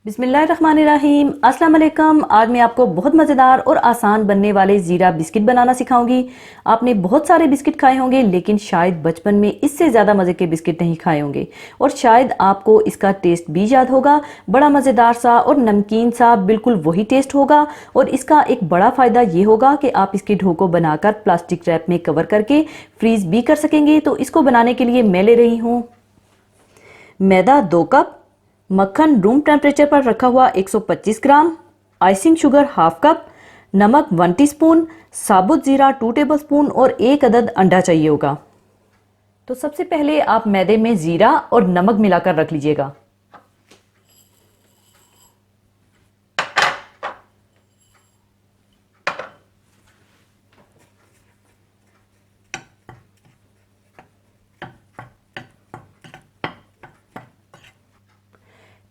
बिस्मिल्लाहिर्रहमानिर्रहीम। अस्सलाम वालेकुम। आज मैं आपको बहुत मज़ेदार और आसान बनने वाले ज़ीरा बिस्किट बनाना सिखाऊंगी। आपने बहुत सारे बिस्किट खाए होंगे लेकिन शायद बचपन में इससे ज़्यादा मज़े के बिस्किट नहीं खाए होंगे और शायद आपको इसका टेस्ट भी याद होगा। बड़ा मज़ेदार सा और नमकीन सा बिल्कुल वही टेस्ट होगा। और इसका एक बड़ा फ़ायदा ये होगा कि आप इसके डो को बनाकर प्लास्टिक रैप में कवर करके फ्रीज़ भी कर सकेंगे। तो इसको बनाने के लिए मैं ले रही हूँ मैदा 2 कप, मक्खन रूम टेम्परेचर पर रखा हुआ 125 ग्राम, आइसिंग शुगर हाफ कप, नमक 1 टीस्पून, साबुत जीरा 2 टेबलस्पून और 1 अदद अंडा चाहिए होगा। तो सबसे पहले आप मैदे में जीरा और नमक मिलाकर रख लीजिएगा।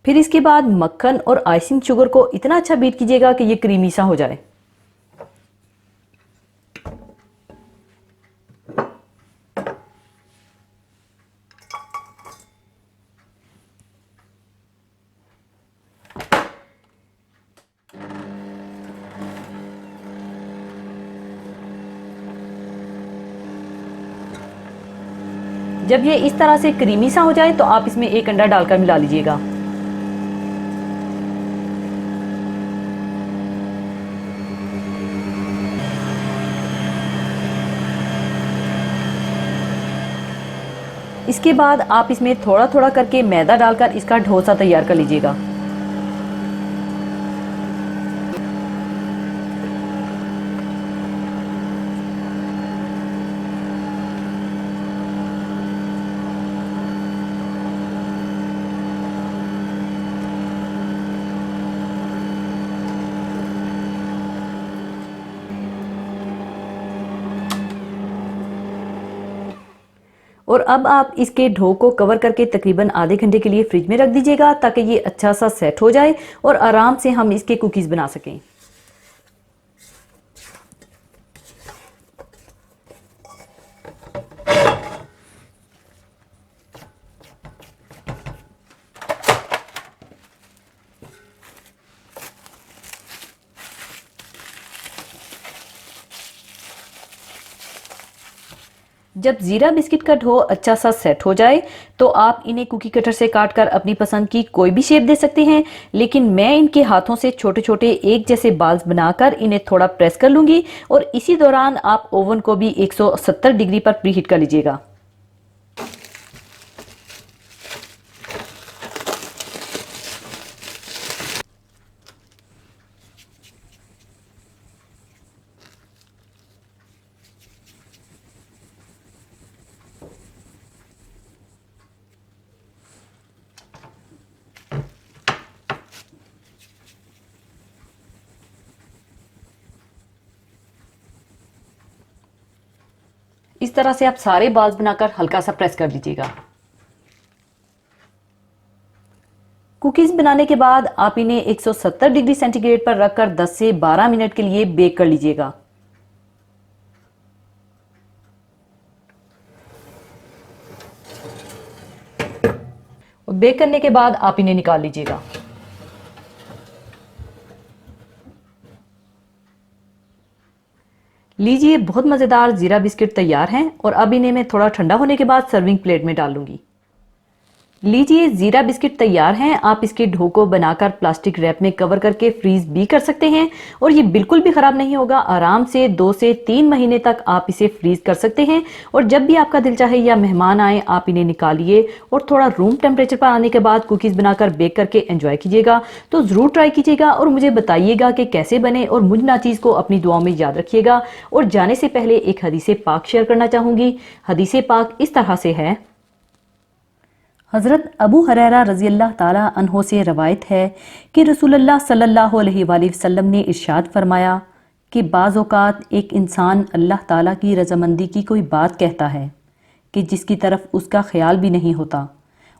फिर इसके बाद मक्खन और आइसिंग शुगर को इतना अच्छा बीट कीजिएगा कि ये क्रीमी सा हो जाए। जब ये इस तरह से क्रीमी सा हो जाए तो आप इसमें 1 अंडा डालकर मिला लीजिएगा। इसके बाद आप इसमें थोड़ा थोड़ा करके मैदा डालकर इसका डोसा तैयार कर लीजिएगा। और अब आप इसके डो को कवर करके तकरीबन आधे घंटे के लिए फ्रिज में रख दीजिएगा ताकि ये अच्छा सा सेट हो जाए और आराम से हम इसके कुकीज़ बना सकें। जब ज़ीरा बिस्किट का डो अच्छा सा सेट हो जाए तो आप इन्हें कुकी कटर से काटकर अपनी पसंद की कोई भी शेप दे सकते हैं, लेकिन मैं इनके हाथों से छोटे छोटे एक जैसे बाल्स बनाकर इन्हें थोड़ा प्रेस कर लूंगी और इसी दौरान आप ओवन को भी 170 डिग्री पर प्रीहीट कर लीजिएगा। इस तरह से आप सारे बाल्स बनाकर हल्का सा प्रेस कर दीजिएगा। कुकीज बनाने के बाद आप इन्हें 170 डिग्री सेंटीग्रेड पर रखकर 10 से 12 मिनट के लिए बेक कर लीजिएगा। और बेक करने के बाद आप इन्हें निकाल लीजिएगा। लीजिए, बहुत मज़ेदार ज़ीरा बिस्किट तैयार हैं और अब इन्हें मैं थोड़ा ठंडा होने के बाद सर्विंग प्लेट में डाल लूँगी। लीजिए, ज़ीरा बिस्किट तैयार हैं। आप इसके डो को बनाकर प्लास्टिक रैप में कवर करके फ्रीज भी कर सकते हैं और ये बिल्कुल भी ख़राब नहीं होगा। आराम से 2 से 3 महीने तक आप इसे फ्रीज कर सकते हैं और जब भी आपका दिल चाहे या मेहमान आए आप इन्हें निकालिए और थोड़ा रूम टेम्परेचर पर आने के बाद कुकीज़ बनाकर बेक करके एंजॉय कीजिएगा। तो ज़रूर ट्राई कीजिएगा और मुझे बताइएगा कि कैसे बने और मुझ नाचीज़ को अपनी दुआओं में याद रखिएगा। और जाने से पहले एक हदीस पाक शेयर करना चाहूँगी। हदीस पाक इस तरह से है। हज़रत अबू हुरैरा रज़ी अल्लाह ताला अन्हो से रवायत है कि रसूलुल्लाह सल्लल्लाहु अलैहि वसल्लम ने इरशाद फरमाया कि बाज़ औक़ात एक इंसान अल्लाह ताला की रज़ामंदी की कोई बात कहता है कि जिसकी तरफ उसका ख्याल भी नहीं होता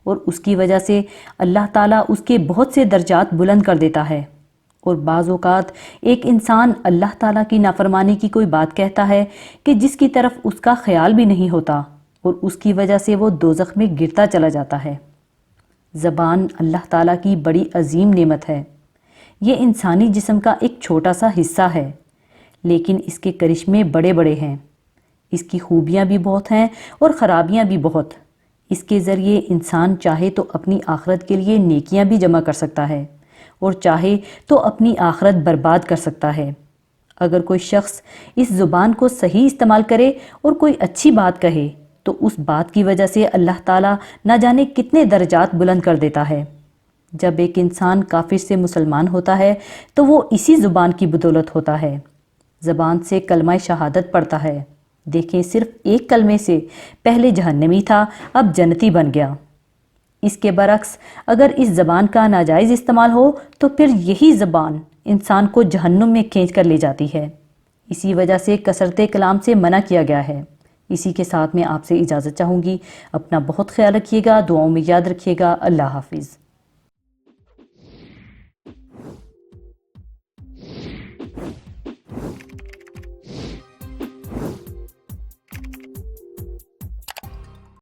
और उसकी वजह से अल्लाह ताला उसके बहुत से दर्जात बुलंद कर देता है। और बाज़ औक़ात एक इंसान अल्लाह ताला की नाफरमानी की कोई बात कहता है कि जिसकी तरफ उसका ख्याल भी नहीं होता और उसकी वजह से वो दोज़ख में गिरता चला जाता है। ज़बान अल्लाह ताला की बड़ी अजीम नेमत है। ये इंसानी जिस्म का एक छोटा सा हिस्सा है, लेकिन इसके करिश्मे बड़े बड़े हैं। इसकी खूबियाँ भी बहुत हैं और ख़राबियाँ भी बहुत। इसके ज़रिए इंसान चाहे तो अपनी आखरत के लिए नेकियां भी जमा कर सकता है और चाहे तो अपनी आखरत बर्बाद कर सकता है। अगर कोई शख्स इस ज़ुबान को सही इस्तेमाल करे और कोई अच्छी बात कहे तो उस बात की वजह से अल्लाह ताला ना जाने कितने दर्जात बुलंद कर देता है। जब एक इंसान काफिर से मुसलमान होता है तो वो इसी ज़ुबान की बदौलत होता है। ज़बान से कलमा शहादत पढ़ता है। देखें, सिर्फ एक कलमे से पहले जहन्नमी था, अब जन्नती बन गया। इसके बरक्स अगर इस ज़बान का नाजायज़ इस्तेमाल हो तो फिर यही ज़बान इंसान को जहन्नुम में खींच कर ले जाती है। इसी वजह से कसरते कलाम से मना किया गया है। इसी के साथ मैं आपसे इजाज़त चाहूँगी। अपना बहुत ख्याल रखिएगा, दुआओं में याद रखिएगा। अल्लाह हाफिज़।